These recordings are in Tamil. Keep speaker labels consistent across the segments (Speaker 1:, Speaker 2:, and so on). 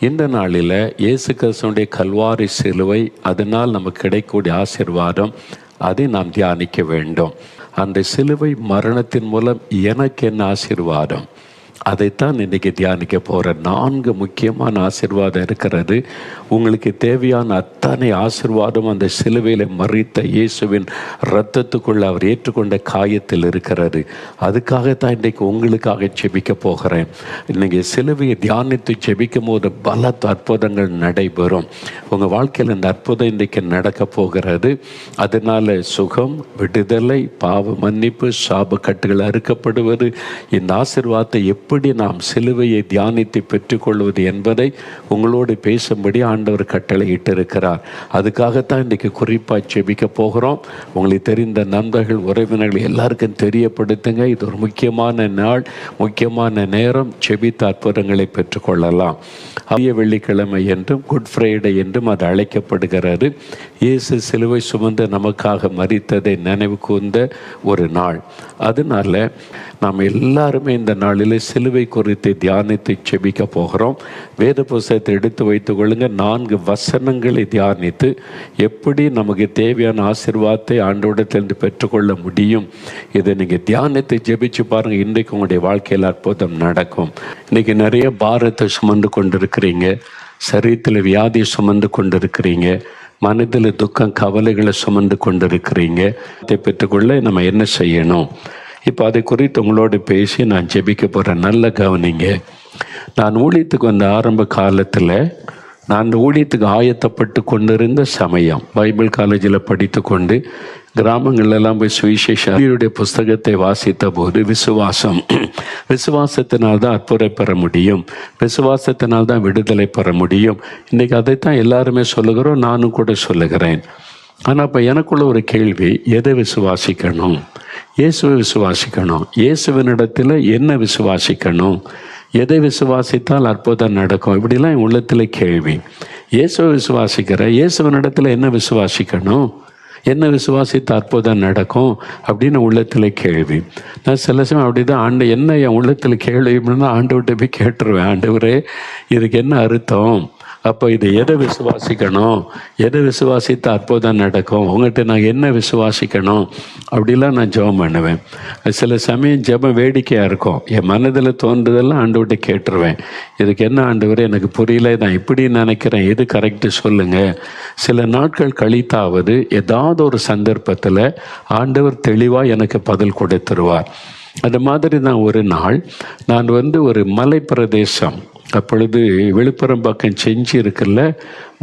Speaker 1: இந்த நாளில் இயேசு கிறிஸ்துவினுடைய கல்வாரி சிலுவை, அதனால் நமக்கு கிடைக்கக்கூடிய ஆசீர்வாதம், அதை நாம் தியானிக்க வேண்டும். அந்த சிலுவை மரணத்தின் மூலம் எனக்கு என்ன ஆசீர்வாதம், அதைத்தான் இன்றைக்கி தியானிக்க போகிறேன். 4 முக்கியமான ஆசீர்வாதம் இருக்கிறது. உங்களுக்கு தேவையான அத்தனை ஆசீர்வாதம் அந்த சிலுவையில் மறித்த இயேசுவின் இரத்தத்துக்குள்ள அவர் ஏற்றுக்கொண்ட காயத்தில் இருக்கிறது. அதுக்காகத்தான் இன்றைக்கு உங்களுக்காக ஜெபிக்க போகிறேன். இன்றைக்கி சிலுவையை தியானித்து ஜெபிக்கும் போது பல அற்புதங்கள் நடைபெறும். உங்கள் வாழ்க்கையில் இந்த அற்புதம் இன்றைக்கு நடக்க போகிறது. அதனால் சுகம், விடுதலை, பாவ மன்னிப்பு, சாப கட்டுகள் அறுக்கப்படுவது, இந்த ஆசீர்வாதத்தை எப்படி நாம் சிலுவையை தியானித்து பெற்றுக்கொள்வது என்பதை உங்களோடு பேசும்படி ஆண்டவர் கட்டளை இட்டிருக்கிறார். அதுக்காகத்தான் இன்றைக்கு குறிப்பாக ஜெபிக்க போகிறோம். உங்களுக்கு தெரிந்த நண்பர்கள், உறவினர்கள் எல்லாருக்கும் தெரியப்படுத்துங்க. இது ஒரு முக்கியமான நாள், முக்கியமான நேரம். ஜெபித்த அற்புதங்களை பெற்றுக்கொள்ளலாம். ஆகிய வெள்ளிக்கிழமை என்றும் குட் ஃப்ரைடே என்றும் அது அழைக்கப்படுகிறது. இயேசு சிலுவை சுமந்து நமக்காக மரித்ததை நினைவு கூர்ந்த ஒரு நாள். அதனால நாம் எல்லாருமே இந்த நாளில் சிலுவை குறித்து தியானித்து ஜெபிக்க போகிறோம். வேத புஸ்தகத்தை எடுத்து வைத்துக் கொள்ளுங்க. 4 வசனங்களை தியானித்து எப்படி நமக்கு தேவையான ஆசீர்வாதத்தை ஆண்டவரிடத்திலிருந்து பெற்றுக்கொள்ள முடியும், இதை நீங்கள் தியானித்து ஜெபிச்சு பாருங்கள். இன்றைக்கு உங்களுடைய வாழ்க்கையில் அற்புதம் நடக்கும். இன்றைக்கி நிறைய பாரத்தை சுமந்து கொண்டிருக்கிறீங்க, சரீரத்தில் வியாதி சுமந்து கொண்டிருக்கிறீங்க, மனதில் துக்கம், கவலைகளை சுமந்து கொண்டிருக்கிறீங்க. இதை பெற்றுக்கொள்ள நம்ம என்ன செய்யணும்? இப்போ அதை குறித்து உங்களோடு பேசி நான் ஜெபிக்க போகிறேன். நல்ல கவனிங்க. நான் ஊழியத்துக்கு வந்த ஆரம்ப காலத்தில், நான் அந்த ஊழியத்துக்கு ஆயத்தப்பட்டு கொண்டிருந்த சமயம், பைபிள் காலேஜில் படித்து கொண்டு கிராமங்களெல்லாம் போய் சுவிசேஷருடைய புஸ்தகத்தை வாசித்த போது விசுவாசத்தினால்தான் அற்புதம் பெற முடியும், விசுவாசத்தினால்தான் விடுதலை பெற முடியும். இன்றைக்கி அதைத்தான் எல்லாருமே சொல்லுகிறோம், நானும் கூட சொல்லுகிறேன். ஆனால் இப்போ எனக்குள்ள ஒரு கேள்வி, எதை விசுவாசிக்கணும்? இயேசுவை விசுவாசிக்கணும். இயேசுவினிடத்தில் என்ன விசுவாசிக்கணும்? எதை விசுவாசித்தால் அற்புதம் நடக்கும்? இப்படிலாம் என் உள்ளத்தில் கேள்வி. இயேசுவை விசுவாசிக்கிற, இயேசுவினிடத்தில் என்ன விசுவாசிக்கணும்? என்ன விசுவாசித்த அற்புதம் நடக்கும் அப்படின்னு உள்ளத்தில் கேள்வி. நான் சில சமயம் அப்படி தான் என்ன என் உள்ளத்தில் கேள்வி அப்படின்னா ஆண்டவர்கிட்ட போய் கேட்டுருவேன், ஆண்டவரே இதுக்கு என்ன அர்த்தம்? அப்போ இதை எதை விசுவாசிக்கணும்? எதை விசுவாசித்த அற்புதம் நடக்கும்? உங்கள்கிட்ட நான் என்ன விசுவாசிக்கணும்? அப்படிலாம் நான் ஜெபம் பண்ணுவேன். சில சமயம் ஜெபம் வேடிக்கையாக இருக்கும். என் மனதில் தோன்றதெல்லாம் ஆண்டவர்கிட்ட கேட்டுருவேன். இதுக்கு என்ன ஆண்டவரே எனக்கு புரியல, நான் இப்படி நினைக்கிறேன், எது கரெக்டு சொல்லுங்கள். சில நாட்கள் கழித்தாவது ஏதாவது ஒரு சந்தர்ப்பத்தில் ஆண்டவர் தெளிவாக எனக்கு பதில் கொடுத்துருவார். அது மாதிரி தான் ஒரு நாள் நான் ஒரு மலை பிரதேசம், அப்பொழுது விழுப்புரம் பக்கம் செஞ்சு இருக்குல்ல,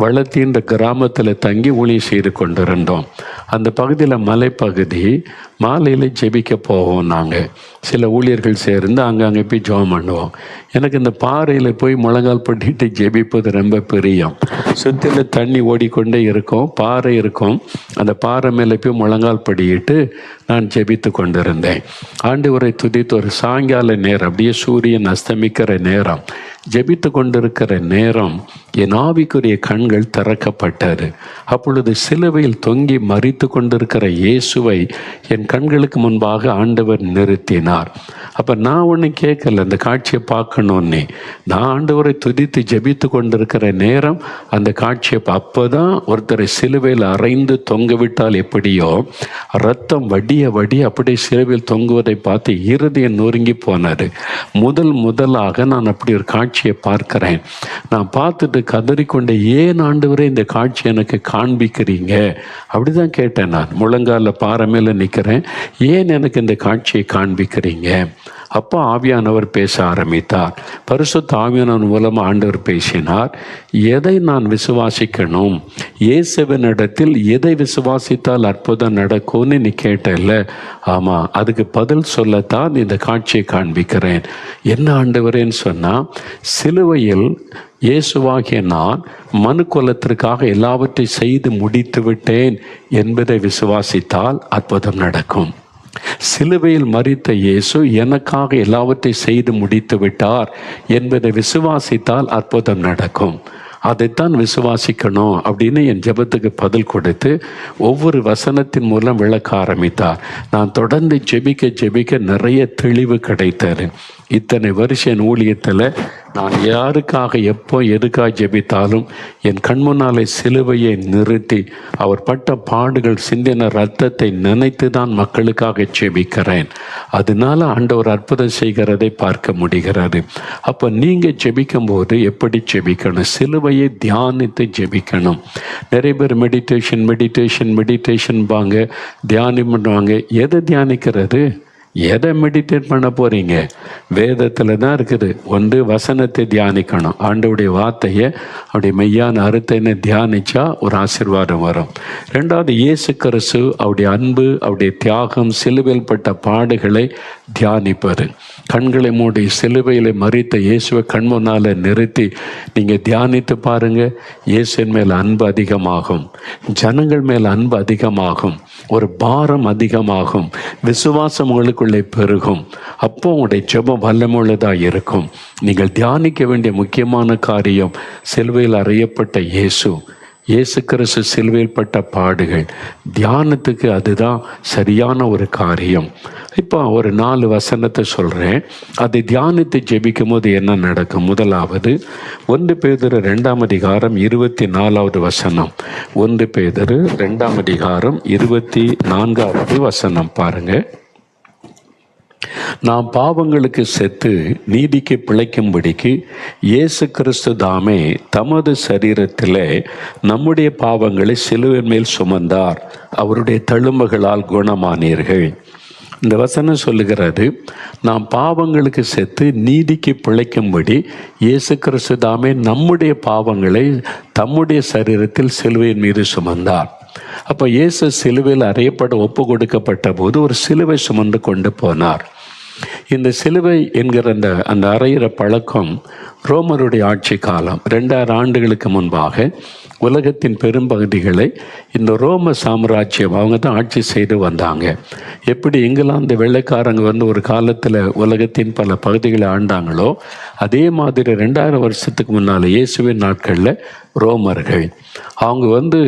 Speaker 1: வளத்தின்ற கிராமத்தில் தங்கி ஊழியம் செய்து கொண்டிருந்தோம். அந்த பகுதியில் மலைப்பகுதி, மாலையில் ஜெபிக்க போவோம். நாங்கள் சில ஊழியர்கள் சேர்ந்து அங்கே போய் ஜெபம் பண்ணுவோம். எனக்கு இந்த பாறையில் போய் முழங்கால் பட்டிட்டு ஜெபிப்பது ரொம்ப பிரியம். சுற்றில தண்ணி ஓடிக்கொண்டே இருக்கும், பாறை இருக்கும். அந்த பாறை மேலே போய் முழங்கால் படியிட்டு நான் ஜெபித்து கொண்டிருந்தேன். ஆண்டவரை துதித்து ஒரு சாயங்கால நேரம், அப்படியே சூரியன் அஸ்தமிக்கிற நேரம், ஜெபித்து கொண்டிருக்கிற நேரம் என் ஆவிக்குரிய கண்கள் திறக்கப்பட்டது. அப்பொழுது சிலுவையில் தொங்கி மரித்து கொண்டிருக்கிற இயேசுவை என் கண்களுக்கு முன்பாக ஆண்டவர் நிறுத்தினார். அப்போ நான் ஒன்று கேட்கல, அந்த காட்சியை பார்க்கணுன்னே. நான் ஆண்டவரை துதித்து ஜெபித்து கொண்டிருக்கிற நேரம் அந்த காட்சியை அப்போ தான் ஒருத்தரை சிலுவையில் அறைந்து தொங்க விட்டால் எப்படியோ ரத்தம் வடிய அப்படியே சிலுவையில் தொங்குவதை பார்த்து இருதயம் நொறுங்கி போனது. முதலாக நான் அப்படி ஒரு காட்சியை பார்க்கிறேன். நான் பார்த்துட்டு கதறிக்கொண்டே, ஏன் ஆண்டவரே இந்த காட்சி எனக்கு காண்பிக்கிறீங்க? அப்படிதான் கேட்டேன். நான் முழங்கால பாறை மேலே நிற்கிறேன், ஏன் எனக்கு இந்த காட்சியை காண்பிக்கிறீங்க? அப்போ ஆவியானவர் பேச ஆரம்பித்தார். பரிசுத்த ஆவியானவர் மூலமாக ஆண்டவர் பேசினார். எதை நான் விசுவாசிக்கணும்? இயேசுவினிடத்தில் எதை விசுவாசித்தால் அற்புதம் நடக்கும்னு நீ கேட்டல. ஆமாம், அதுக்கு பதில் சொல்லத்தான் இந்த காட்சியை காண்பிக்கிறேன். என்ன ஆண்டவரேன்னு சொன்னால், சிலுவையில் இயேசுவாகிய நான் மனுக்குலத்திற்காக எல்லாவற்றையும் செய்து முடித்து விட்டேன் என்பதை விசுவாசித்தால் அற்புதம் நடக்கும். சிலுவையில் மரித்த இயேசு எனக்காக எல்லாவற்றையும் செய்து முடித்து விட்டார் என்பதை விசுவாசித்தால் அற்புதம் நடக்கும். அதைத்தான் விசுவாசிக்கணும் அப்படின்னு என் ஜெபத்துக்கு பதில் கொடுத்து ஒவ்வொரு வசனத்தின் மூலம் விளக்க ஆரம்பித்தார். நான் தொடர்ந்து ஜெபிக்க நிறைய தெளிவு கிடைத்தது. இத்தனை வருஷம் என் ஊழியத்தில் நான் யாருக்காக எப்போ எதுக்காக ஜெபித்தாலும் என் கண்முன்னாலே சிலுவையை நிறுத்தி அவர் பட்ட பாடுகள் சிந்தின ரத்தத்தை நினைத்து தான் மக்களுக்காக ஜெபிக்கிறேன். அதனால ஆண்டவர் அற்புதம் செய்கிறதை பார்க்க முடிகிறது. அப்போ நீங்கள் ஜெபிக்கும் போது எப்படி ஜெபிக்கணும்? சிலுவையை தியானித்து ஜெபிக்கணும். நிறைய பேர் மெடிடேஷன் பாங்க, தியானம் பண்ணுவாங்க. எதை தியானிக்கிறது? எதை மெடிடேட் பண்ண போகிறீங்க? வேதத்தில் தான் இருக்குது. ஒன்று வசனத்தை தியானிக்கணும், ஆண்டவருடைய வார்த்தையை அவருடைய மெய்யான அர்த்தத்தை தியானித்தா ஒரு ஆசீர்வாதம் வரும். ரெண்டாவது இயேசு கிறிஸ்து அவருடைய அன்பு, அவருடைய தியாகம், சிலுவையில் பட்ட பாடுகளை தியானிப்பது. கண்களை மூடி சிலுவையில் மறித்த இயேசுவை கண் முன்னால் நிறுத்தி நீங்கள் தியானித்து பாருங்கள். இயேசுவின் மேல் அன்பு அதிகமாகும், ஜனங்கள் மேல் அன்பு அதிகமாகும், ஒரு பாரம் அதிகமாகும், விசுவாசம் உங்களுக்குள்ளே பெருகும். அப்போ உங்களுடைய ஜெபம் வல்லமுள்ளதாக இருக்கும். நீங்கள் தியானிக்க வேண்டிய முக்கியமான காரியம் சிலுவையில் அறையப்பட்ட இயேசு கிறிஸ்து சிலுவையில் பட்ட பாடுகள். தியானத்துக்கு அதுதான் சரியான ஒரு காரியம். இப்போ ஒரு 4 வசனத்தை சொல்கிறேன். அதை தியானித்து ஜெபிக்கும் போது என்ன நடக்கும்? முதலாவது 1 பேதுரு 2ஆம் அதிகாரம் 24வது வசனம். 1 பேதுரு 2ஆம் அதிகாரம் 24வது வசனம் பாருங்கள். நாம் பாவங்களுக்கு செத்து நீதிக்கு பிழைக்கும்படிக்கு இயேசு கிறிஸ்து தாமே தமது சரீரத்திலே நம்முடைய பாவங்களை சிலுவையின் மேல் சுமந்தார், அவருடைய தழும்புகளால் குணமானீர்கள். இந்த வசனம் சொல்லுகிறது, நாம் பாவங்களுக்கு செத்து நீதிக்கு பிழைக்கும்படி இயேசு கிறிஸ்து தாமே நம்முடைய பாவங்களை தம்முடைய சரீரத்தில் சிலுவையின் மீது சுமந்தார். அப்போ இயேசு சிலுவையில் அறையப்பட ஒப்பு கொடுக்கப்பட்ட போது ஒரு சிலுவை சுமந்து கொண்டு போனார். இந்த சிலுவை என்கிற அந்த அறையிற பழக்கம் ரோமருடைய ஆட்சி காலம் 2000 ஆண்டுகளுக்கு முன்பாக உலகத்தின் பெரும்பகுதிகளை இந்த ரோம சாம்ராஜ்யம் அவங்க தான் ஆட்சி செய்து வந்தாங்க. எப்படி இங்கிலாந்து வெள்ளைக்காரங்க வந்து ஒரு காலத்தில் உலகத்தின் பல பகுதிகளை ஆண்டாங்களோ அதே மாதிரி 2000 வருஷத்துக்கு முன்னால் இயேசுவின் நாட்களில் ரோமர்கள் அவங்க வந்து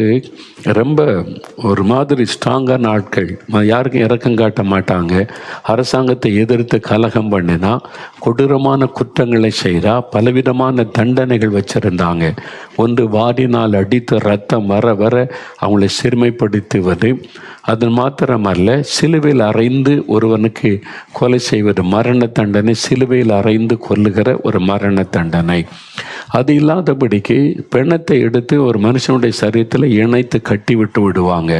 Speaker 1: ரொம்ப ஒரு மாதிரி ஸ்ட்ராங்கான ஆட்கள். யாருக்கும் இரக்கம் காட்ட மாட்டாங்க. அரசாங்கத்தை எதிர்த்து கலகம் பண்ணினா, கொடூரமான குற்றங்களை செய்தா பலவிதமான தண்டனைகள் வச்சிருந்தாங்க. ஒன்று வாடினால் அடித்து ரத்தம் வர அவங்களை சிறுமைப்படுத்துவது. அது மாத்திரமல்ல, சிலுவையில் அறைந்து ஒருவனுக்கு கொலை செய்வது மரண தண்டனை. சிலுவையில் அறைந்து கொல்லுகிற ஒரு மரண தண்டனை. அது இல்லாதபடிக்கு பிணத்தை எடுத்து ஒரு மனுஷனுடைய சரீரத்தில் இணைத்து கட்டி விட்டு விடுவாங்க.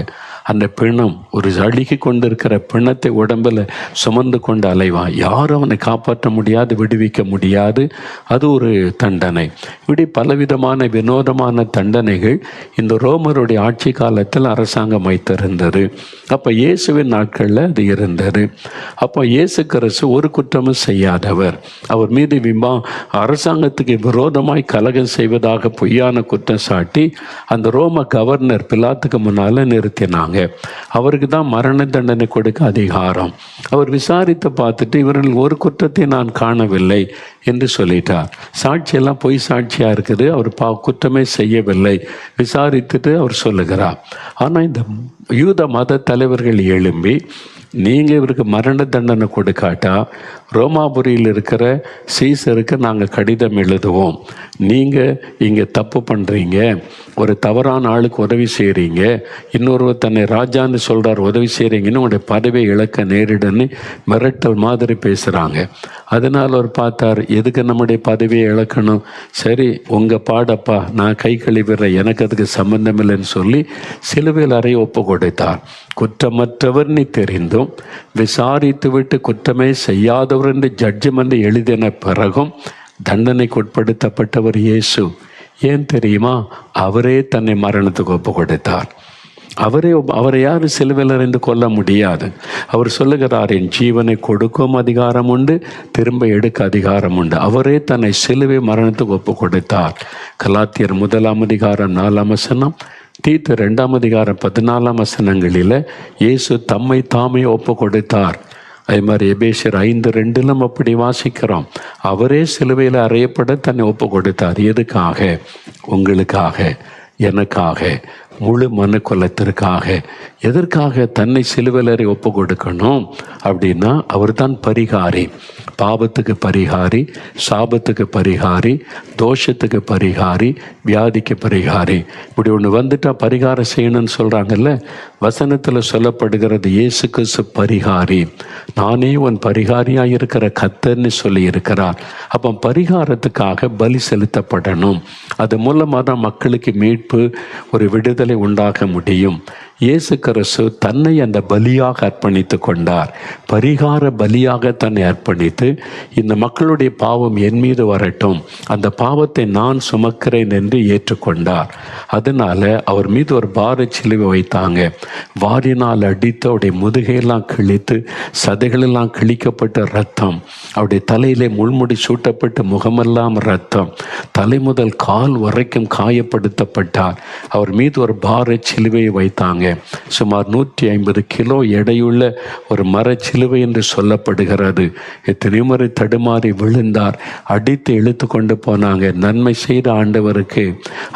Speaker 1: அந்த பிணம் ஒரு அழுகி கொண்டிருக்கிற பிணத்தை உடம்பில் சுமந்து கொண்டு அலைவான். யாரும் அவனை காப்பாற்ற முடியாது, விடுவிக்க முடியாது. அது ஒரு தண்டனை. இப்படி பலவிதமான வினோதமான தண்டனைகள் இந்த ரோமருடைய ஆட்சி காலத்தில் அரசாங்கம் வைத்திருந்தது. அப்போ இயேசுவின் நாட்களில் அது இருந்தது. அப்போ இயேசு கிறிஸ்து ஒரு குற்றமும் செய்யாதவர். அவர் மீது அரசாங்கத்துக்கு விரோதமாய் கலகம் செய்வதாக பொய்யான குற்றம் சாட்டி அந்த ரோம கவர்னர் பிலாத்துக்கு முன்னால் நிறுத்தினாங்க. அவருக்கு தான் மரண தண்டனை கொடுக்க அதிகாரம். அவர் விசாரித்து பார்த்துட்டு இவர்கள் ஒரு குற்றத்தை நான் காணவில்லை என்று சொல்லிட்டார். சாட்சியெல்லாம் பொய் சாட்சியா இருக்குது, அவர் குற்றமே செய்யவில்லை விசாரித்துட்டு அவர் சொல்லுகிறார். ஆனால் இந்த யூத மத தலைவர்கள் எழும்பி, நீங்கள் இவருக்கு மரண தண்டனை கொடுக்காட்டா ரோமாபுரியில் இருக்கிற சீசருக்கு நாங்கள் கடிதம் எழுதுவோம், நீங்கள் இங்கே தப்பு பண்ணுறீங்க, ஒரு தவறான ஆளுக்கு உதவி செய்கிறீங்க, இன்னொருவர் தன்னை ராஜான்னு சொல்கிறார் உதவி செய்கிறீங்கன்னு உங்களுடைய பதவியை இழக்க நேரிடுன்னு மிரட்டல் மாதிரி பேசுகிறாங்க. அதனால் அவர் பார்த்தார், எதுக்கு நம்முடைய பதவியை இழக்கணும், சரி உங்கள் பாடப்பா, நான் கை கழுவிடுறேன், எனக்கு அதுக்கு சம்பந்தம் இல்லைன்னு சொல்லி சிலுவையில் அறைய ஒப்பு கொடுத்தார். குற்றமற்றவர் நீ தெரிந்தும் விசாரித்து விட்டு குற்றமே செய்யாதவர் என்று ஜட்ஜ்மெண்ட் எழுதின பிறகும் தண்டனைக்கு உட்படுத்தப்பட்டவர் இயேசு. ஏன் தெரியுமா? அவரே தன்னை மரணத்துக்கு ஒப்பு கொடுத்தார். அவரை யாரும் சிலுவையில் அறைந்து கொல்ல முடியாது. அவர் சொல்லுகிறார், என் ஜீவனை கொடுக்கும் அதிகாரம் உண்டு, திரும்ப எடுக்க அதிகாரம் உண்டு. அவரே தன்னை சிலுவை மரணத்துக்கு ஒப்பு கொடுத்தார். கலாத்தியர் 1ஆம் அதிகாரம் 4ஆம் வசனம், தீத்து 2ஆம் அதிகாரம் 14ஆம் வசனங்களில் இயேசு தம்மை தாமே ஒப்பு கொடுத்தார். அதே மாதிரி எபேசியர் 5:2 அப்படி வாசிக்கிறோம். அவரே சிலுவையில் அறையப்பட தன்னை ஒப்பு கொடுத்தார். எதுக்காக? உங்களுக்காக, எனக்காக, முழு மனுக்குலத்திற்காக. எதற்காக தன்னை சிலுவையில் ஒப்பு கொடுக்கணும் அப்படின்னா, அவர் தான் பரிகாரி. பாவத்துக்கு பரிகாரி, சாபத்துக்கு பரிகாரி, தோஷத்துக்கு பரிகாரி, வியாதிக்கு பரிகாரி. இப்படி ஒன்று வந்துட்டால் பரிகாரம் செய்யணும்னு சொல்கிறாங்கல்ல. வசனத்தில் சொல்லப்படுகிறது இயேசு கிறிஸ்து பரிகாரி. நானே உன் பரிகாரியாக இருக்கிற கர்த்தர்னு சொல்லி இருக்கிறார். அப்போ பரிகாரத்துக்காக பலி செலுத்தப்படணும். அது மூலமாக தான் மக்களுக்கு மீட்பு, ஒரு விடுதலை உண்டாக முடியும். இயேசு கிறிஸ்து தன்னை அந்த பலியாக அர்ப்பணித்து கொண்டார். பரிகார பலியாக தன்னை அர்ப்பணித்து, இந்த மக்களுடைய பாவம் என் மீது வரட்டும், அந்த பாவத்தை நான் சுமக்கிறேன் என்று ஏற்றுக்கொண்டார். அதனால அவர் மீது ஒரு பார சிலுவை வைத்தாங்க. வாரினால் அடித்து அவருடைய முதுகையெல்லாம் கிழித்து, சதைகளெல்லாம் கிழிக்கப்பட்ட ரத்தம், அவருடைய தலையிலே முள்முடி சூட்டப்பட்டு முகமெல்லாம் ரத்தம், தலை முதல் கால் வரைக்கும் காயப்படுத்தப்பட்டார். அவர் மீது ஒரு பார சிலுவையை வைத்தாங்க. சுமார் 150 கிலோ எடையுள்ள ஒரு மரச்சிலுவை என்று சொல்லப்படுகிறது. எத்தனை முறை தடுமாறி விழுந்தார். அடித்து இழுத்து கொண்டு போனாங்க. நன்மை செய்த ஆண்டவருக்கு,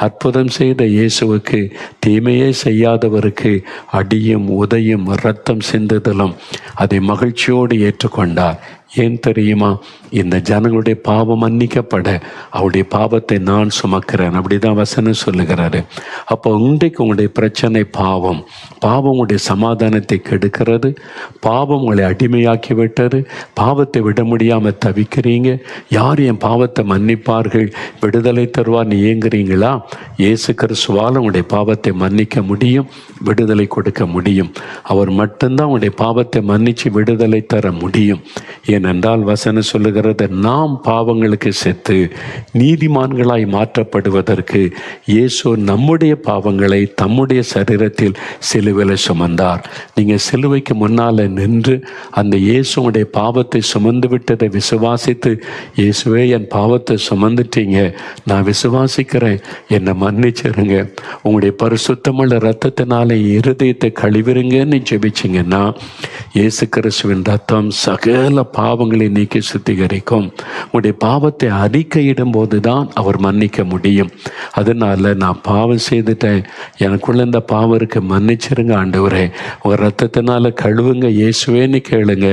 Speaker 1: அற்புதம் செய்த இயேசுவுக்கு, தீமையே செய்யாதவருக்கு அடியும் உதையும் இரத்தம் சிந்துதலும் அதை மகிழ்ச்சியோடு ஏற்றுக்கொண்டார். ஏன் தெரியுமா? இந்த ஜனங்களுடைய பாவம் மன்னிக்கப்பட அவருடைய பாவத்தை நான் சுமக்கிறேன். அப்படிதான் வசனம் சொல்லுகிறாரு. அப்போ இன்றைக்கு உங்களுடைய பிரச்சனை பாவம். பாவம் உங்களுடைய சமாதானத்தை கெடுக்கிறது. பாவம் உங்களை அடிமையாக்கி விட்டது. பாவத்தை விட முடியாமல் தவிக்கிறீங்க. யார் என் பாவத்தை மன்னிப்பார்கள், விடுதலை தருவார் நீ ஏங்குறீங்களா? இயேசு கிறிஸ்துவால் உங்களுடைய பாவத்தை மன்னிக்க முடியும், விடுதலை கொடுக்க முடியும். அவர் மட்டும்தான் உங்களுடைய பாவத்தை மன்னித்து விடுதலை தர முடியும். ஏனென்றால் வசனம் சொல்லுகிறது, நாம் பாவங்களுக்கு செத்து நீதிமான்களாய் மாற்றப்படுவதற்கு இயேசு நம்முடைய பாவங்களை தம்முடைய சரீரத்தில் சிலுவையில் சுமந்தார். நீங்கள் சிலுவைக்கு முன்னால் நின்று அந்த இயேசுடைய பாவத்தை சுமந்து விட்டதை விசுவாசித்து, இயேசுவே என் பாவத்தை சுமந்துட்டீங்க, நான் விசுவாசிக்கிறேன், என்னை மன்னிச்சிருங்க, உங்களுடைய பரிசுத்தமுள்ள இரத்தத்தினால இருதயத்தை கழுவிருங்கன்னு ஜெபிச்சிங்கன்னா, இயேசு கிறிஸ்துவின் ரத்தம் சகல பாவங்களை நீக்கி சுத்திகரிக்கும். உங்களுடைய பாவத்தை அறிக்கையிடும் போது தான் அவர் மன்னிக்க முடியும். அதனால நான் பாவம் செய்துட்டேன், எனக்குள்ள இந்த பாவம் இருக்கு, மன்னிச்சிருங்க ஆண்டவரே, உங்கள் ரத்தத்தினால கழுவுங்க இயேசுவேன்னு கேளுங்க.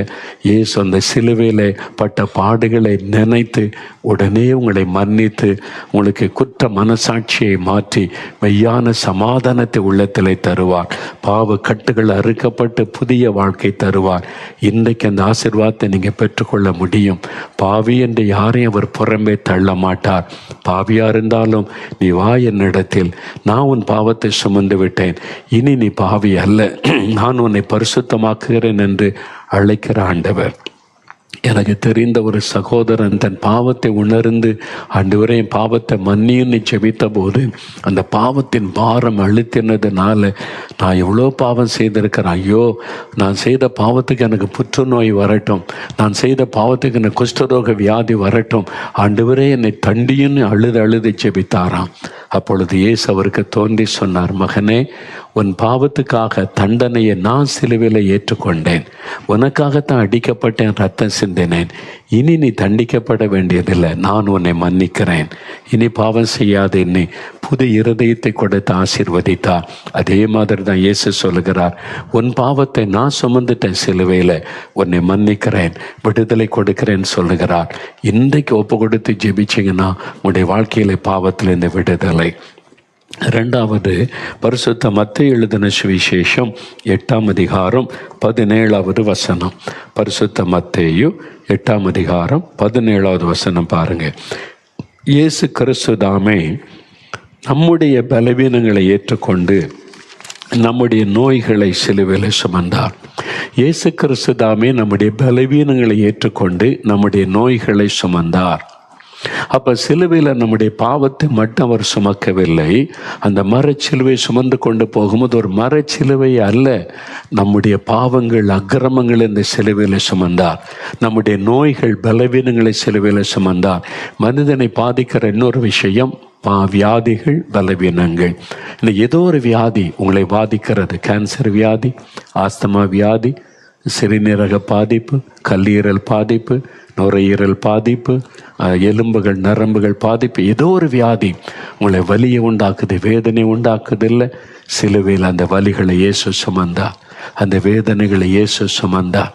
Speaker 1: இயேசு அந்த சிலுவையிலே பட்ட பாடுகளை நினைத்து உடனே உங்களை மன்னித்து உங்களுக்கு குற்ற மனசாட்சியை மாற்றி மெய்யான சமாதானத்தை உள்ளத்திலே தருவார். பாவ கட்டுகள் அறுக்கப்பட்டு புதிய வாழ்க்கை தருவார். இன்றைக்கு அந்த ஆசீர்வாதத்தை நீங்கள் பெற்றுக்கொள்ள முடியும். பாவி என்று யாரையும் அவர் புறம்பே தள்ள மாட்டார். பாவியா இருந்தாலும் நீ வா என்னிடத்தில், நான் உன் பாவத்தை சுமந்து விட்டேன், இனி நீ பாவி அல்ல, நான் உன்னை பரிசுத்தமாக்குகிறேன் என்று அழைக்கிற ஆண்டவர். எனக்கு தெரிந்த ஒரு சகோதரன் தன் பாவத்தை உணர்ந்து, ஆண்டவரே என் பாவத்தை மன்னின்னு ஜெபித்த போது அந்த பாவத்தின் பாரம் அழுத்தினதுனால, நான் எவ்வளோ பாவம் செய்திருக்கிறேன், ஐயோ நான் செய்த பாவத்துக்கு எனக்கு புற்றுநோய் வரட்டும், நான் செய்த பாவத்துக்கு எனக்கு குஷ்டரோக வியாதி வரட்டும், ஆண்டவரே என்னை தண்டின்னு அழுது ஜெபித்தாராம். அப்பொழுது இயேசு அவருக்கு தோன்றி சொன்னார், மகனே, உன் பாவத்துக்காக தண்டனையை நான் சிலுவையில் ஏற்றுக்கொண்டேன், உனக்காகத்தான் அடிக்கப்பட்டேன், ரத்தம் சிந்தினேன், இனி நீ தண்டிக்கப்பட வேண்டியதில்லை, நான் உன்னை மன்னிக்கிறேன், இனி பாவம் செய்யாது என்னை புது இருதயத்தை கொடுத்து ஆசீர்வதித்தார். அதே மாதிரி தான் இயேசு சொல்லுகிறார், உன் பாவத்தை நான் சுமந்துட்டேன் சிலுவையில், உன்னை மன்னிக்கிறேன், விடுதலை கொடுக்கிறேன்னு சொல்லுகிறார். இன்றைக்கு ஒப்பு கொடுத்து ஜெபிச்சிங்கன்னா உங்களுடைய வாழ்க்கையில் பாவத்திலிருந்து விடுதலை. இரண்டாவது, பரிசுத்த மத்தேயு எழுதின சுவிசேஷம் 8ஆம் அதிகாரம் 17வது வசனம். பரிசுத்த மத்தேயு 8ஆம் அதிகாரம் 17வது வசனம் பாருங்க. இயேசு கிறிஸ்து தாமே நம்முடைய பலவீனங்களை ஏற்றுக்கொண்டு நம்முடைய நோய்களை சிலுவையில் சுமந்தார். இயேசு கிறிஸ்து தாமே நம்முடைய பலவீனங்களை ஏற்றுக்கொண்டு நம்முடைய நோய்களை சுமந்தார். அப்போ சிலுவையில் நம்முடைய பாவத்தை மட்டும் அவர் சுமக்கவில்லை. அந்த மரச்சிலுவை சுமந்து கொண்டு போகும்போது ஒரு மரச்சிலுவை அல்ல, நம்முடைய பாவங்கள் அக்கிரமங்கள் இந்த சிலுவையில் சுமந்தார். நம்முடைய நோய்கள் பலவீனங்களை சிலுவையில் சுமந்தார். மனிதனை பாதிக்கிற இன்னொரு விஷயம் வியாதிகள், பலவீனங்கள். இல்லை, ஏதோ ஒரு வியாதி உங்களை பாதிக்கிறது. கேன்சர் வியாதி, ஆஸ்துமா வியாதி, சிறுநீரக பாதிப்பு, கல்லீரல் பாதிப்பு, நுரையீரல் பாதிப்பு, எலும்புகள் நரம்புகள் பாதிப்பு, ஏதோ ஒரு வியாதி உங்களை வலியை உண்டாக்குது, வேதனை உண்டாக்குது. இல்லை, சிலுவையில் அந்த வலிகளை இயேசு சுமந்தார், அந்த வேதனைகளை இயேசு சுமந்தார்.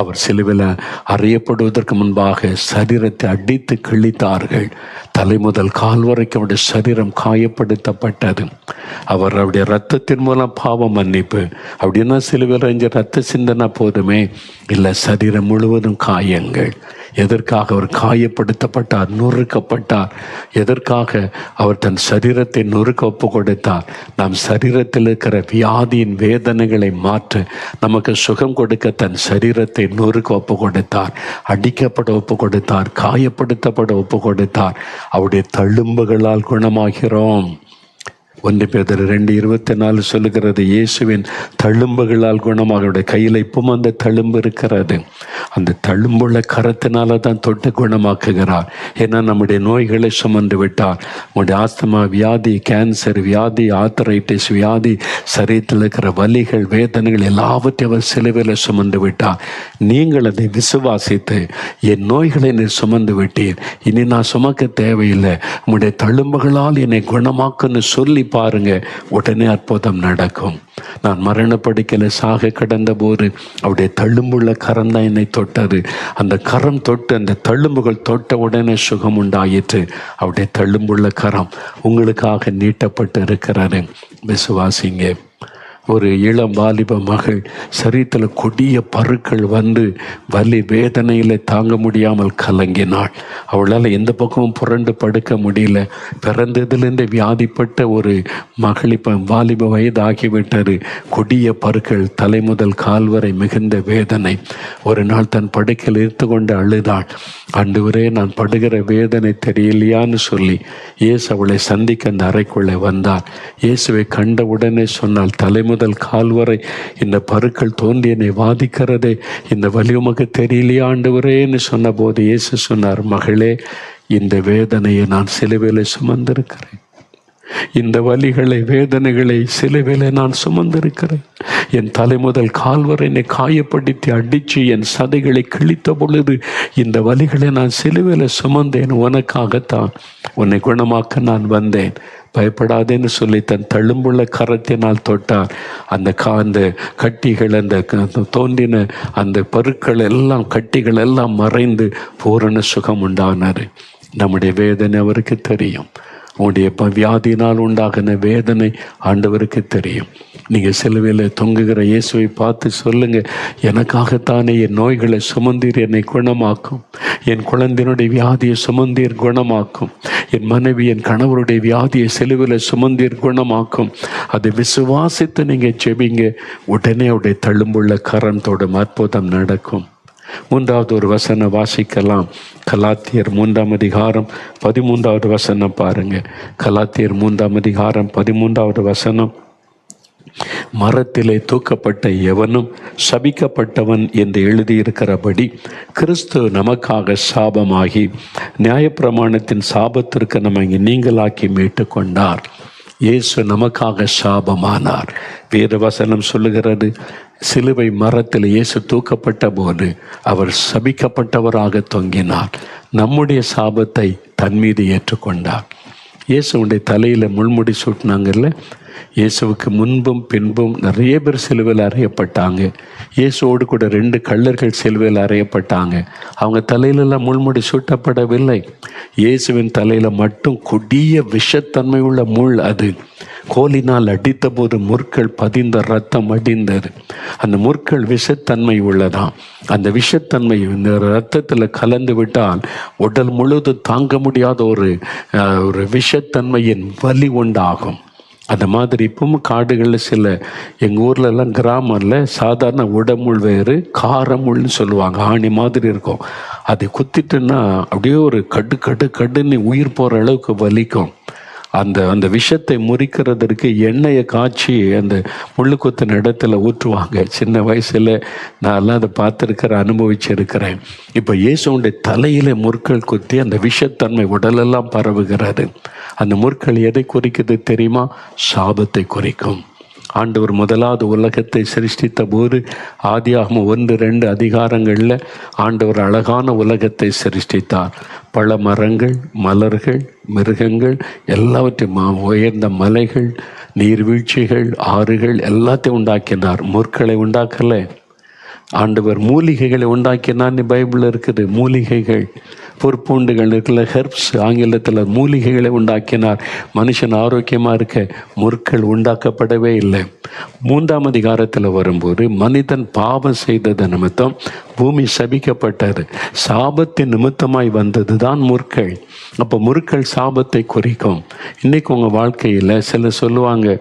Speaker 1: அவர் சிலுவையில் அறியப்படுவதற்கு முன்பாக சரீரத்தை அடித்து கிழித்தார்கள். தலை முதல் கால் வரைக்கும் அவருடைய சரீரம் காயப்படுத்தப்பட்டது. அவர் அவருடைய இரத்தத்தின் மூலம் பாவம் மன்னிப்பு. அப்படின்னா சிலுவையில் ரத்த சிந்தனை போதுமே? இல்லை, சரீரம் முழுவதும் காயங்கள். எதற்காக அவர் காயப்படுத்தப்பட்டார், நொறுக்கப்பட்டார்? எதற்காக அவர் தன் சரீரத்தை நொறுக்க ஒப்பு கொடுத்தார்? நம் சரீரத்தில் இருக்கிற வியாதியின் வேதனைகளை மாற்ற, நமக்கு சுகம் கொடுக்க தன் சரீரத்தை நொறுக்க ஒப்பு கொடுத்தார், அடிக்கப்பட ஒப்பு கொடுத்தார், காயப்படுத்தப்பட ஒப்பு கொடுத்தார். அவருடைய தழும்புகளால் குணமாகிறோம். 1 பேதுரு 2:24 சொல்லுகிறது, இயேசுவின் தழும்புகளால் குணமாக. அவருடைய கையில் இப்பவும் அந்த தழும்பு இருக்கிறது. அந்த தழும்புள்ள கரத்தினால தான் தொட்டு குணமாக்குகிறார். ஏன்னா நம்முடைய நோய்களை சுமந்து விட்டார். நம்முடைய ஆஸ்துமா வியாதி, கேன்சர் வியாதி, ஆர்த்தரைட்டிஸ் வியாதி, சரீரத்தில் இருக்கிற வலிகள், வேதனைகள் எல்லாவற்றையும் அவர் சிலுவையில் சுமந்து விட்டார். நீங்கள் அதை விசுவாசித்து, என் நோய்களை நீர் சுமந்து விட்டீர், இனி நான் சுமக்க தேவையில்லை, உம்முடைய தழும்புகளால் என்னை குணமாக்குன்னு சொல்லி பாருங்க, உடனே அற்புதம் நடக்கும். நான் மரணப்படுக்கையில் சாக கடந்த போது அவருடைய தழும்புள்ள கரம் தான் என்னை தொட்டது. அந்த கரம் தொட்டு, அந்த தழும்புகள் தொட்ட உடனே சுகம் உண்டாயிற்று. அவருடைய தழும்புள்ள கரம் உங்களுக்காக நீட்டப்பட்டு இருக்கிறாரு. விசுவாசிங்க. ஒரு இளம் வாலிப மகள் சரீரத்தில் கொடிய பருக்கள் வந்து வலி வேதனையில் தாங்க முடியாமல் கலங்கினாள். அவளால் எந்த பக்கமும் புரண்டு படுக்க முடியல. பிறந்ததுலேருந்து வியாதிப்பட்ட ஒரு மகள் இப்போ வாலிப வயது ஆகிவிட்டது. கொடிய பருக்கள், தலை முதல் கால் வரை மிகுந்த வேதனை. ஒரு நாள் தன் படுக்கையில் இருந்து கொண்டு அழுதாள். ஆண்டவரே, நான் படுகிற வேதனை தெரியலையான்னு சொல்லி இயேசு அவளை சந்திக்க அந்த அறைக்குள்ளே வந்தார். இயேசுவை கண்ட உடனே சொன்னால், தலை முதல் கால் வரை இந்த பருக்கள் தோன்றி என்னை வாதிக்கிறதே, இந்த வலி உமக்கு தெரியலையா ஆண்டவரேன்னு சொன்ன போது இயேசு சொன்னார், மகளே, இந்த வேதனையை நான் சிலுவையில் சுமந்திருக்கிறேன். இந்த வலிகளை, வேதனைகளை சிலுவையிலே நான் சுமந்திருக்கிறேன். என் தலை முதல் கால் வரை என்னை காயப்படுத்தி அடித்து என் சதைகளை கிழித்த பொழுது இந்த வலிகளை நான் சிலுவையிலே சுமந்தேன். உனக்காகத்தான், உன்னை குணமாக்க நான் வந்தேன், பயப்படாதேன்னு சொல்லி தன் தழும்புள்ள கரத்தினால் தொட்டார். அந்த கட்டிகள், அந்த தோன்றின அந்த பருக்கள் எல்லாம், கட்டிகள் எல்லாம் மறைந்து பூரண சுகம் உண்டானார். நம்முடைய வேதனை அவருக்கு தெரியும். உங்களுடைய வியாதியினால் உண்டாகின வேதனை ஆண்டவருக்கு தெரியும். நீங்கள் சிலுவையில் தொங்குகிற இயேசுவை பார்த்து சொல்லுங்க, எனக்காகத்தானே என் நோய்களை சுமந்தீர், என்னை குணமாக்கும். என் குழந்தையினுடைய வியாதியை சுமந்தீர், குணமாக்கும். என் மனைவி, என் கணவருடைய வியாதியை சிலுவையில் சுமந்தீர், குணமாக்கும். அதை விசுவாசித்து நீங்கள் ஜெபிங்க, உடனே அவருடைய தழும்புள்ள கரத்தோட அற்புதம் நடக்கும். 3வது ஒரு வசனம் வாசிக்கலாம். கலாத்தியர் 3ஆம் அதிகாரம் 13வது வசனம் பாருங்க. கலாத்தியர் 3ஆம் அதிகாரம் 13வது வசனம். மரத்திலே தூக்கப்பட்ட எவனும் சபிக்கப்பட்டவன் என்று எழுதியிருக்கிறபடி கிறிஸ்து நமக்காக சாபமாகி நியாயப்பிரமாணத்தின் சாபத்திற்கு நம்மை நீங்களாக்கி மீட்டு கொண்டார். இயேசு நமக்காக சாபமானார். வேறு வசனம் சொல்லுகிறது, சிலுவை மரத்தில் இயேசு தூக்கப்பட்ட போது அவர் சபிக்கப்பட்டவராக தொங்கினார். நம்முடைய சாபத்தை தன் மீது ஏற்றுக்கொண்டார். இயேசுடைய தலையில் முள்முடி சூட்டினாங்கல்ல, இயேசுவுக்கு முன்பும் பின்பும் நிறைய பேர் சிலுவையில் அறையப்பட்டாங்க. இயேசுவோடு கூட 2 கள்ளர்கள் சிலுவையில் அறையப்பட்டாங்க. அவங்க தலையிலெல்லாம் முள்முடி சூட்டப்படவில்லை. இயேசுவின் தலையில் மட்டும் கொடிய விஷத்தன்மை உள்ள முள். அது கோலினால் அடித்த போது முற்கள் பதிந்த ரத்தம் அடிந்தது. அந்த முற்கள் விஷத்தன்மை உள்ளதாம். அந்த விஷத்தன்மை இந்த ரத்தத்தில் கலந்து விட்டால் உடல் முழுவதும் தாங்க முடியாத ஒரு விஷத்தன்மையின் வலி உண்டாகும். அந்த மாதிரி இப்பவும் காடுகளில் சில எங்கள் ஊர்லெல்லாம் கிராமத்தில் சாதாரண உடமுள் வேறு, காரமுள்னு சொல்லுவாங்க, ஆணி மாதிரி இருக்கும். அதை குத்திட்டுன்னா அப்படியே ஒரு கடுன்னு உயிர் போகிற அளவுக்கு வலிக்கும். அந்த விஷத்தை முறிக்கிறதுக்கு எண்ணெயை காய்ச்சி அந்த முள்ளு குத்தின இடத்துல ஊற்றுவாங்க. சின்ன வயசில் நான் எல்லாம் அதை பார்த்துருக்கிறேன், அனுபவிச்சிருக்கிறேன். இப்போ இயேசுடைய தலையில முற்கள் குத்தி அந்த விஷத்தன்மை உடலெல்லாம் பரவுகிறது. அந்த முற்கள் எதை குறிக்குது தெரியுமா? சாபத்தை குறிக்கும். ஆண்டவர் முதலாவது உலகத்தை சிருஷ்டித்த போது ஆதியாகமம் 1-2 அதிகாரங்களில் ஆண்டவர் அழகான உலகத்தை சிருஷ்டித்தார். பல மரங்கள், மலர்கள், மிருகங்கள் எல்லாவற்றையும், உயர்ந்த மலைகள், நீர்வீழ்ச்சிகள், ஆறுகள் எல்லாத்தையும் உண்டாக்கினார். முற்களை உண்டாக்கலை. ஆண்டவர் மூலிகைகளை உண்டாக்கினான்னு பைபிள் இருக்குது. மூலிகைகள், பொற்பூண்டுகள் இருக்குல்ல, ஹெர்ப்ஸ் ஆங்கிலத்தில், மூலிகைகளை உண்டாக்கினார். மனுஷன் ஆரோக்கியமாக இருக்க முற்கள் உண்டாக்கப்படவே இல்லை. 3ஆம் அதிகாரத்தில் வரும்போது மனிதன் பாவம் செய்தது நிமித்தம் பூமி சபிக்கப்பட்டது. சாபத்தின் நிமித்தமாய் வந்தது தான் முற்கள். அப்போ முற்கள் சாபத்தை குறிக்கும். இன்றைக்கி உங்கள் வாழ்க்கையில் சிலர் சொல்லுவாங்க,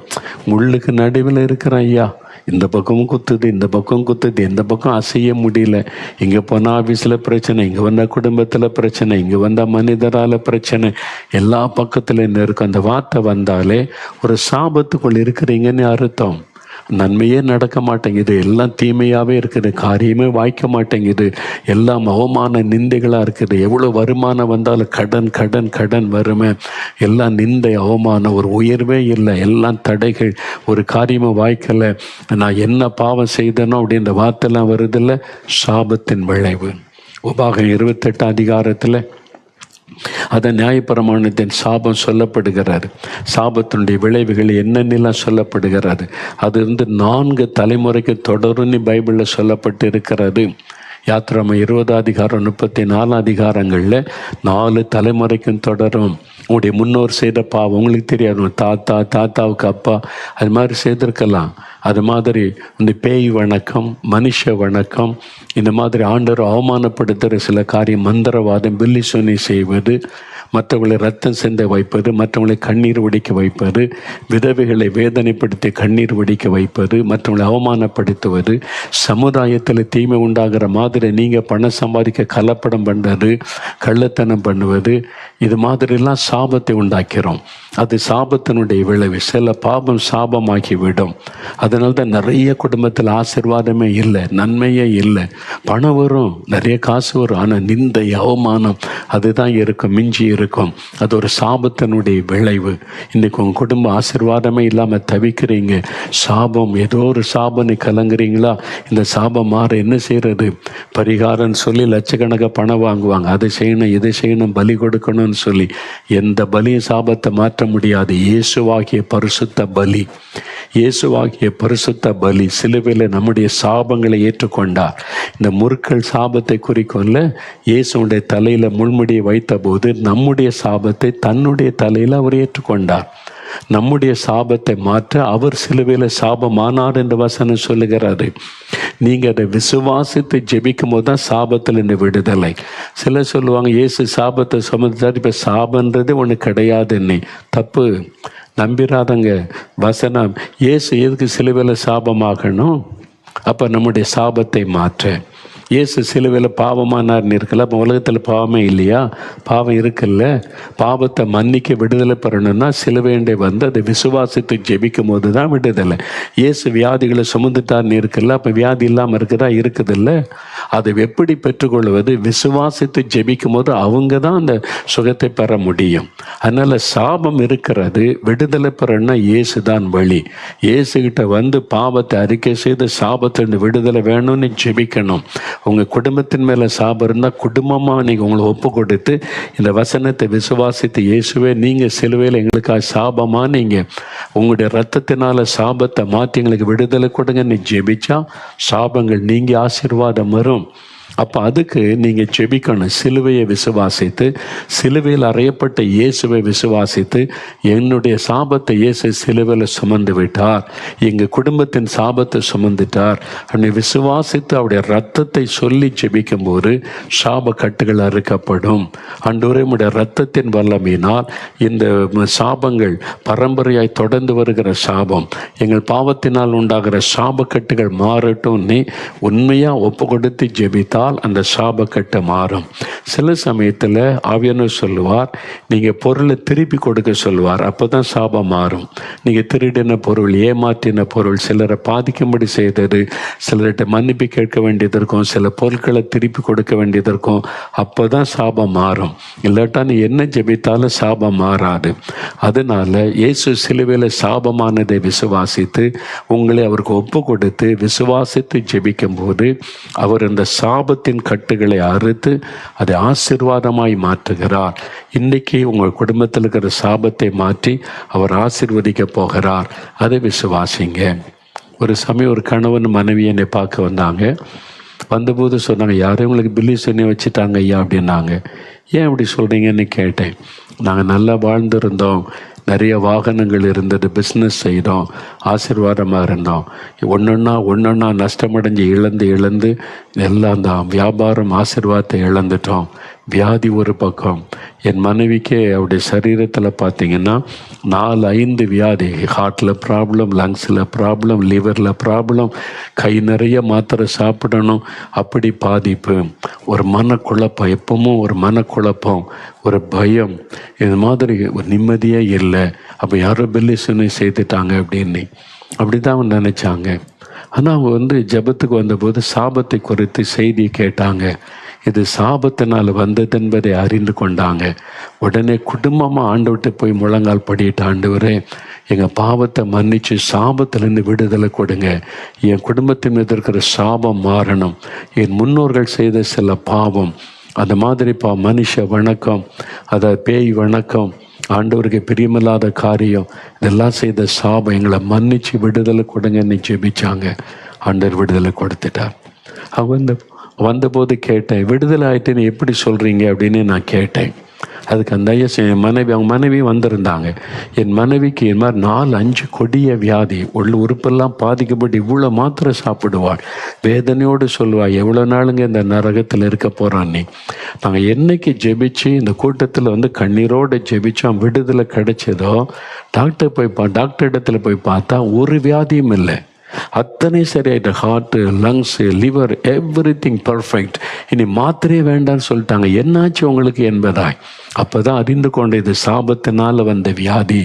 Speaker 1: முள்ளுக்கு நடுவில் இருக்கிற ஐயா, இந்த பக்கமும் குத்துது, இந்த பக்கம் குத்துது, எந்த பக்கம் அசைய முடியல. இங்கே போனால் ஆஃபீஸில் பிரச்சனை, இங்கே வந்தால் குடும்பத்தில் பிரச்சனை, இங்கே வந்தால் மனிதரால் பிரச்சனை, எல்லா பக்கத்தில் இருக்கும். அந்த வார்த்தை வந்தாலே ஒரு சாபத்துக்குள் இருக்கிறீங்கன்னு அர்த்தம். நன்மையே நடக்க மாட்டேங்குது, எல்லாம் தீமையாகவே இருக்குது, காரியமே வாய்க்க மாட்டேங்குது, எல்லாம் அவமான நிந்தைகளாக இருக்குது. எவ்வளோ வருமானம் வந்தாலும் கடன் கடன் கடன் வருமே, எல்லாம் நிந்தை அவமானம், ஒரு உயர்வே இல்லை, எல்லாம் தடைகள், ஒரு காரியமும் வாய்க்கலை, நான் என்ன பாவம் செய்தனோ அப்படின்ற வார்த்தைலாம் வருதில்ல. சாபத்தின் விளைவு. உபாகம் 28 அதிகாரத்தில் அதை நியாயப்பிரமாணத்தின் சாபம் சொல்லப்படுகிறாரு. சாபத்தினுடைய விளைவுகள் என்னென்னலாம் சொல்லப்படுகிறாரு. அது 4 தலைமுறைக்கு தொடரும்னு பைபிளில் சொல்லப்பட்டு இருக்கிறது. யாத்திராமம் 20 அதிகாரம் 34 அதிகாரங்களில் 4 தலைமுறைக்கும் தொடரும். உங்களுடைய முன்னோர் செய்த பாவம் உங்களுக்கு தெரியாது, தாத்தாவுக்கு அப்பா அது மாதிரி செய்திருக்கலாம். அது மாதிரி இந்த பேய் வணக்கம், மனுஷ வணக்கம், இந்த மாதிரி ஆண்டவர் அவமானப்படுத்துகிற சில காரியம், மந்திரவாதம், பில்லி சொன்னி செய்வது, மற்றவர்களை ரத்தம் சிந்த வைப்பது, மற்றவர்களை கண்ணீர் வடிக்க வைப்பது, விதவைகளை வேதனைப்படுத்தி கண்ணீர் வடிக்க வைப்பது, மற்றவர்களை அவமானப்படுத்துவது, சமுதாயத்தில் தீமை உண்டாகிற மாதிரி நீங்கள் பணம் சம்பாதிக்க கலப்படம் பண்ணுறது, கள்ளத்தனம் பண்ணுவது, இது மாதிரிலாம் சாபத்தை உண்டாக்கிறோம். அது சாபத்தினுடைய விளைவு. சில பாவம் சாபமாகிவிடும். அதனால தான் நிறைய குடும்பத்தில் ஆசீர்வாதமே இல்லை, நன்மையே இல்லை. பணம் வரும், நிறைய காசு வரும், ஆனால் நிந்தை அவமானம் அதுதான் இருக்கும், மிஞ்சி இருக்கும். அது ஒரு சாபத்தினுடைய விளைவு. இன்றைக்கி உங்கள் குடும்ப ஆசீர்வாதமே இல்லாமல் தவிக்கிறீங்க. சாபம், ஏதோ ஒரு சாபனை கலங்குறீங்களா? இந்த சாபம் மாற என்ன செய்கிறது? பரிகாரம்னு சொல்லி லட்சக்கணக்காக பணம் வாங்குவாங்க. அதை செய்யணும், இதை செய்யணும், பலி கொடுக்கணும்னு சொல்லி. எந்த பலியும் சாபத்தை மாற்ற முடியாது. இயேசுவாகிய பரிசுத்த பலி, இயேசுவாகிய பரிசுத்த பலி சிலுவையில் நம்முடைய சாபங்களை ஏற்றுக்கொண்டார். இந்த முற்கள் சாபத்தை குறிக்கும்ல. இயேசுடைய தலையில் முள்முடியை வைத்த போது நம்முடைய சாபத்தை தன்னுடைய தலையில் அவர் ஏற்றுக்கொண்டார். நம்முடைய சாபத்தை மாற்ற அவர் சிலுவையில் சாபமானார் என்று வசனம் சொல்லுகிறாரு. நீங்கள் அதை விசுவாசித்து ஜெபிக்கும் போது தான் சாபத்தில் இருந்து விடுதலை. சிலர் சொல்லுவாங்க, இயேசு சாபத்தை சுமந்தார், இப்போ சாபன்றது ஒன்று கிடையாதுன்னு. தப்பு. நம்பிராதங்க வசனம். இயேசு எதுக்கு சிலுவையில் சாபமாகணும்? அப்போ நம்முடைய சாபத்தை மாற்ற இயேசு சிலுவையில் பாவமானார்னு இருக்கல. அப்போ உலகத்தில் பாவமே இல்லையா? பாவம் இருக்குல்ல. பாவத்தை மன்னிக்க விடுதலை பெறணும்னா சிலுவைண்டே வந்து அதை விசுவாசித்து ஜெபிக்கும் போது தான் விடுதலை. இயேசு வியாதிகளை சுமந்துட்டார்னு இருக்குல்ல. அப்போ வியாதி இல்லாமல் இருக்குதா? இருக்குதில்ல. அதை எப்படி பெற்றுக்கொள்வது? விசுவாசித்து ஜெபிக்கும் போது அவங்க தான் அந்த சுகத்தை பெற முடியும். அதனால் சாபம் இருக்கிறது, விடுதலை பெறணும்னா இயேசு தான் வழி. இயேசுகிட்ட வந்து பாவத்தை அறிக்கை செய்து சாபத்திலிருந்து விடுதலை வேணும்னு ஜெபிக்கணும். உங்கள் குடும்பத்தின் மேலே சாபம் இருந்தால் குடும்பமாக நீங்கள் உங்களை ஒப்பு கொடுத்து இந்த வசனத்தை விசுவாசித்து, இயேசுவே நீங்கள் சிலுவையில் எங்களுக்காக சாபமாக நீங்கள் உங்களுடைய இரத்தத்தினால சாபத்தை மாற்றி எங்களுக்கு விடுதலை கொடுங்க நீ ஜெபிச்சா சாபங்கள் நீங்கி ஆசீர்வாதம் வரும். அப்போ அதுக்கு நீங்கள் ஜெபிக்கணும். சிலுவையை விசுவாசித்து, சிலுவையில் அறையப்பட்ட இயேசுவை விசுவாசித்து, என்னுடைய சாபத்தை இயேசு சிலுவையில் சுமந்து விட்டார், எங்கள் குடும்பத்தின் சாபத்தை சுமந்துட்டார் அப்படி விசுவாசித்து அவருடைய இரத்தத்தை சொல்லி ஜெபிக்கும் போது சாப கட்டுகள் அறுக்கப்படும். ஆண்டவரே உம்முடைய இரத்தத்தின் வல்லமையினால் இந்த சாபங்கள் பரம்பரையாய் தொடர்ந்து வருகிற சாபம், எங்கள் பாவத்தினால் உண்டாகிற சாபக்கட்டுகள் மாறட்டும் நீ உண்மையாக ஒப்பு கொடுத்து ஜெபித்தா ஜெபித்தால் அந்த சாபக்கட்டு மாறும். சில சமயத்தில் ஆவியானவர் சொல்லுவார், நீங்கள் பொருளை திருப்பி கொடுக்க சொல்லுவார், அப்போ தான் சாபம் மாறும். நீங்கள் திருடின பொருள், ஏமாற்றின பொருள், சிலரை பாதிக்கும்படி செய்தது, சிலர்கிட்ட மன்னிப்பு கேட்க வேண்டியது இருக்கும், சில பொருட்களை திருப்பி கொடுக்க வேண்டியது இருக்கும், அப்போ தான் சாபம் மாறும். இல்லாட்டா நீ என்ன ஜெபித்தாலும் சாபம் மாறாது. அதனால இயேசு சிலுவையில் சாபமானதை விசுவாசித்து உங்களை அவருக்கு ஒப்பு கொடுத்து விசுவாசித்து ஜெபிக்கும் போது அவர் அந்த சாபத்தின் கட்டுகளை அறுத்து அதை ஆசீர்வாதமாய் மாற்றுகிறார். இன்னைக்கு உங்கள் குடும்பத்தில் இருக்கிற சாபத்தை மாற்றி அவர் ஆசீர்வதிக்க போகிறார். அதை விசுவாசிங்க. ஒரு சமயம் ஒரு கணவன் மனைவி என்னை பார்க்க வந்தாங்க. வந்தபோது சொன்னாங்க, யாரும் உங்களுக்கு பில்லி சொல்லி வச்சுட்டாங்க ஐயா அப்படின்னாங்க. ஏன் அப்படி சொல்கிறீங்கன்னு கேட்டேன். நாங்கள் நல்லா வாழ்ந்துருந்தோம், நிறைய வாகனங்கள் இருந்தது, பிஸ்னஸ் செய்தோம், ஆசீர்வாதமாக இருந்தோம். ஒன்றொன்னா நஷ்டமடைஞ்சு இழந்து எல்லாம் அந்த வியாபாரம் ஆசீர்வாதத்தை இழந்துட்டோம். வியாதி ஒரு பக்கம். என் மனைவிக்கே அவருடைய சரீரத்தில் பார்த்திங்கன்னா 4-5 வியாதி. ஹார்ட்டில் ப்ராப்ளம், லங்ஸில் ப்ராப்ளம், லிவரில் ப்ராப்ளம், கை நிறைய மாத்திரை சாப்பிடணும், அப்படி பாதிப்பு. ஒரு மனக்குழப்பம், எப்பவும் ஒரு மனக்குழப்பம், ஒரு பயம், இது மாதிரி ஒரு நிம்மதியே இல்லை. அப்போ யாரோ பெல்லிசனை செய்துட்டாங்க அப்படின்னு அப்படி தான் அவங்க நினச்சாங்க. ஆனால் அவங்க ஜெபத்துக்கு வந்தபோது சாபத்தை குறித்து செய்தி கேட்டாங்க. இது சாபத்தினால் வந்தது என்பதை அறிந்து கொண்டாங்க. உடனே குடும்பமாக ஆண்டவர்கிட்ட போய் முழங்கால் படிட்டு, ஆண்டவரே எங்கள் பாவத்தை மன்னித்து சாபத்திலேருந்து விடுதலை கொடுங்க, என் குடும்பத்தின் மீது இருக்கிற சாபம் மாறணும், என் முன்னோர்கள் செய்த சில பாவம், அந்த மாதிரி மனுஷ வணக்கம், அதை பேய் வணக்கம், ஆண்டவருக்கு பிரியமில்லாத காரியம், இதெல்லாம் செய்த சாபம் எங்களை மன்னிச்சு விடுதலை கொடுங்கன்னு ஜெபிச்சாங்க. ஆண்டவர் விடுதலை கொடுத்துட்டார். அவங்க வந்தபோது கேட்டேன், விடுதலை ஆகிட்டுன்னு எப்படி சொல்கிறீங்க அப்படின்னு நான் கேட்டேன். அதுக்கு அந்த ஐயா என் மனைவி, அவங்க மனைவி வந்திருந்தாங்க. என் மனைவிக்கு இது மாதிரி 4-5 கொடிய வியாதி, உறுப்பெல்லாம் பாதிக்கப்பட்டு இவ்வளோ மாத்திரை சாப்பிடுவாள், வேதனையோடு சொல்லுவாள், எவ்வளோ நாளுங்க இந்த நரகத்தில் இருக்க போகிறான்னு. நாங்கள் என்னைக்கு ஜெபிச்சு இந்த கூட்டத்தில் கண்ணீரோடு ஜெபிச்சோம், விடுதலை கிடைச்சதோ டாக்டர் இடத்துல போய் பார்த்தா ஒரு வியாதியும் இல்லை, அத்தனை சரியாயிட்ட. Heart, lungs, liver, everything perfect. இனி மாத்திரையே வேண்டான்னு சொல்லிட்டாங்க. என்னாச்சு உங்களுக்கு என்பதாய் அப்போ தான் அறிந்து கொண்ட இது சாபத்தினால் வந்த வியாதி.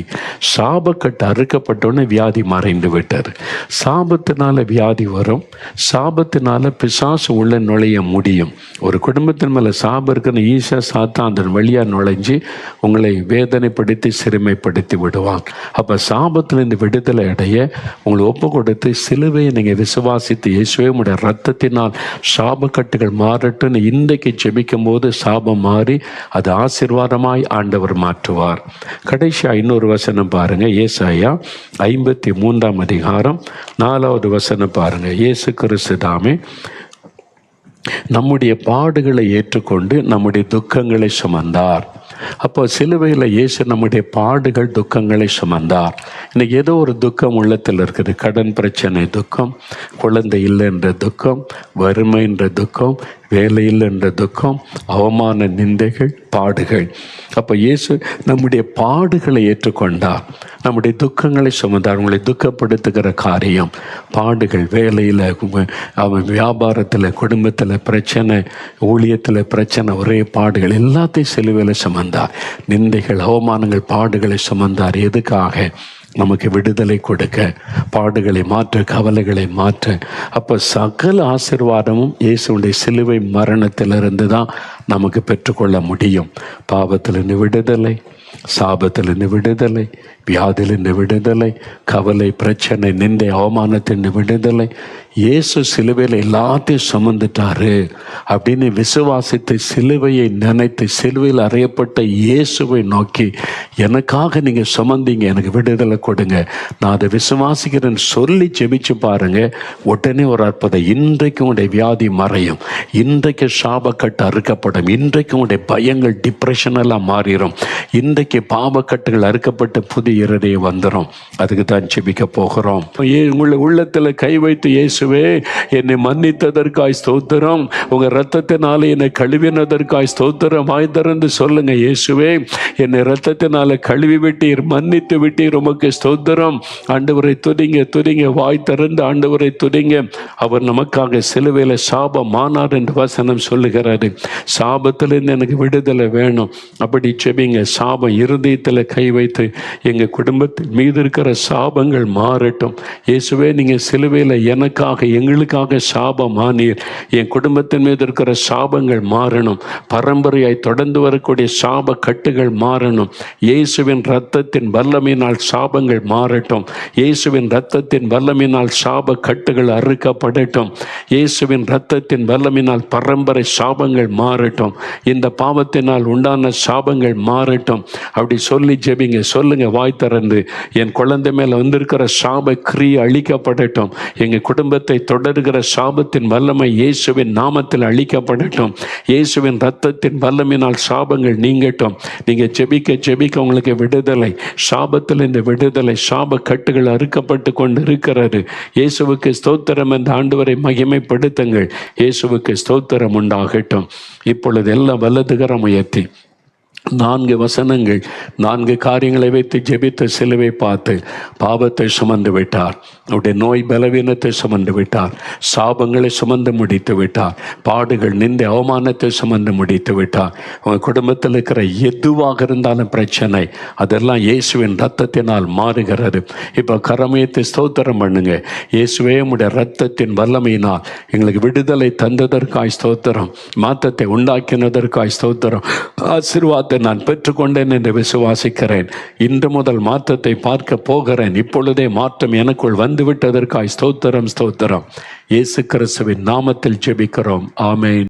Speaker 1: சாபக்கட்டு அறுக்கப்பட்டோன்னே வியாதி மறைந்து விட்டார். சாபத்தினால வியாதி வரும், சாபத்தினால பிசாசு உள்ள நுழைய முடியும். ஒரு குடும்பத்தின் மேலே சாபம் இருக்குன்னு ஈஸியாக சாத்தான் அதன் வழியாக நுழைஞ்சு உங்களை வேதனைப்படுத்தி சிறுமைப்படுத்தி விடுவான். அப்போ சாபத்திலிருந்து விடுதலை அடைய உங்களை ஒப்பு கொடுத்து சிலுவையை நீங்கள் விசுவாசித்து இயேசுவே உடைய ரத்தத்தினால் சாபக்கட்டுகள் மாறட்டுன்னு இன்றைக்கு ஜெபிக்கும் போது சாபம் மாறி அது ஆசீர்வாதமாய் ஆண்டவர் மாற்றுவார். கடைசியா இன்னொரு வசனம் பாருங்க, ஏசாயா 53ஆம் அதிகாரம் 4வது வசனம் பாருங்க. இயேசு கிறிஸ்து தாமே நம்முடைய பாடுகளை ஏற்றுக்கொண்டு நம்முடைய துக்கங்களை சுமந்தார். அப்போ சிலுவையில் இயேசு நம்முடைய பாடுகள் துக்கங்களை சுமந்தார். இன்னைக்கு ஏதோ ஒரு துக்கம் உள்ளத்தில் இருக்குது. கடன் பிரச்சனை துக்கம், குழந்தை இல்லை என்ற துக்கம், வறுமை என்ற துக்கம், வேலையில் என்ற துக்கம், அவமான நிந்தைகள், பாடுகள். அப்போ இயேசு நம்முடைய பாடுகளை ஏற்றுக்கொண்டார், நம்முடைய துக்கங்களை சுமந்தார். உங்களை துக்கப்படுத்துகிற காரியம், பாடுகள், வேலையில், அவன் வியாபாரத்தில், குடும்பத்தில் பிரச்சனை, ஊழியத்தில் பிரச்சனை, ஒரே பாடுகள், எல்லாத்தையும் சிலுவையில் சுமந்தார். நிந்தைகள், அவமானங்கள், பாடுகளை சுமந்தார். எதுக்காக? நமக்கு விடுதலை கொடுக்க, பாடுகளை மாற்ற, கவலைகளை மாற்ற. அப்போ சகல ஆசீர்வாதமும் இயேசுடைய சிலுவை மரணத்திலிருந்து தான் நமக்கு பெற்றுக்கொள்ள முடியும். பாவத்திலிருந்து விடுதலை, சாபத்திலிருந்து விடுதலை, வியாதியிலிருந்து விடுதலை, கவலை, பிரச்சனை, நிந்தை, அவமானத்தின் விடுதலை. இயேசு சிலுவையில் எல்லாத்தையும் சுமந்துட்டாரு அப்படின்னு விசுவாசித்து சிலுவையை நினைத்து சிலுவையில் அறையப்பட்ட இயேசுவை நோக்கி, எனக்காக நீங்கள் சுமந்தீங்க, எனக்கு விடுதலை கொடுங்க, நான் அதை விசுவாசிக்கிறேன்னு சொல்லி ஜெபிச்சு பாருங்க. உடனே ஒரு அற்புதம். இன்றைக்கு உடைய வியாதி மறையும், இன்றைக்கு சாபக்கட்டு அறுக்கப்படும், இன்றைக்கு உடைய பயங்கள் டிப்ரெஷன் எல்லாம் மாறிடும், இன்றைக்கு இன்றைக்கு பாவக்கட்டுகள் அறுக்கப்பட்ட புதிய இருதயம் வந்துடும். அதுக்கு தான் ஜெபிக்க போகிறோம். உங்களை உள்ளத்தில் கை வைத்து, இயேசுவே என்னை மன்னித்ததற்காய் ஸ்தோத்திரம், உங்க ரத்தத்தினால என்னை கழுவினதற்காய் ஸ்தோத்திரம். வாய் திறந்து சொல்லுங்க, இயேசுவே என்னை ரத்தத்தினால கழுவி விட்டீர், மன்னித்து விட்டீர், உமக்கு ஸ்தோத்திரம். ஆண்டவரை துதிங்க துதிங்க, வாய் திறந்து ஆண்டவரை துதிங்க. அவர் நமக்காக சிலுவையில் சாபமானார் என்று வசனம் சொல்லுகிறாரு. சாபத்திலிருந்து எனக்கு விடுதலை வேணும். அப்படி செபிங்க. சாபம் இருதயத்தில் கை வைத்து, எங்கள் குடும்பத்தின் மீது இருக்கிற சாபங்கள் மாறட்டும். இயேசுவே நீங்கள் சிலுவையில் எனக்காக எங்களுக்காக சாபமானீர். என் குடும்பத்தின் மீது இருக்கிற சாபங்கள் மாறணும். பரம்பரையாய் தொடர்ந்து வரக்கூடிய சாப கட்டுகள் மாறணும். இயேசுவின் இரத்தத்தின் வல்லமையினால் சாபங்கள் மாறட்டும். இயேசுவின் இரத்தத்தின் வல்லமையினால் சாப கட்டுகள் அறுக்கப்படட்டும். இயேசுவின் இரத்தத்தின் வல்லமையினால் பரம்பரை சாபங்கள் மாறட்டும். இந்த பாவத்தினால் உண்டான சாபங்கள் மாறட்டும். அப்படி சொல்லி ஜெபிங்க. சொல்லுங்க வாய் திறந்து, என் குழந்தை மேல வந்திருக்கிற சாப கிரியை அழிக்கப்படட்டும். எங்க குடும்பத்தை தொடர்கிற சாபத்தின் வல்லமை இயேசுவின் நாமத்தில் அழிக்கப்படட்டும். இயேசுவின் இரத்தத்தின் வல்லமையினால் சாபங்கள் நீங்கட்டும். நீங்க ஜெபிக்க ஜெபிக்க உங்களுக்கு விடுதலை, சாபத்தில் இந்த விடுதலை, சாப கட்டுகள் அறுக்கப்பட்டு கொண்டு இருக்கிறது. இயேசுவுக்கு ஸ்தோத்திரம் என்று ஆண்டவரை மகிமைப்படுத்துங்கள். இயேசுவுக்கு ஸ்தோத்திரம் உண்டாகட்டும். இப்பொழுது எல்லாம் வலதுகரம் உயர்த்தி 4 வசனங்கள், 4 காரியங்களை வைத்து ஜெபித்த சிலுவை பார்த்து பாவத்தை சுமந்து விட்டார். அவருடைய நோய் பலவீனத்தை சுமந்து விட்டார். சாபங்களை சுமந்து முடித்து விட்டார். பாடுகள், நிந்தை, அவமானத்தை சுமந்து முடித்து விட்டார். உங்கள் குடும்பத்தில் இருக்கிற எதுவாக இருந்தாலும் பிரச்சனை, அதெல்லாம் இயேசுவின் இரத்தத்தினால் மாறுகிறது. இப்போ கரமையத்தை ஸ்தோத்திரம் பண்ணுங்க. இயேசுவே உடைய இரத்தத்தின் வல்லமையினால் எங்களுக்கு விடுதலை தந்ததற்காய் ஸ்தோத்திரம், மாற்றத்தை உண்டாக்கினதற்காய் ஸ்தோத்திரம். ஆசீர்வாதத்தை நான் பெற்றுக்கொண்டேன் என்று விசுவாசிக்கிறேன். இன்று முதல் மாற்றத்தை பார்க்க போகிறேன். இப்பொழுதே மாற்றம் எனக்குள் வந்துவிட்டதற்காய் ஸ்தோத்திரம் ஸ்தோத்திரம். இயேசு கிறிஸ்துவின் நாமத்தில் ஜெபிக்கிறோம். ஆமென்.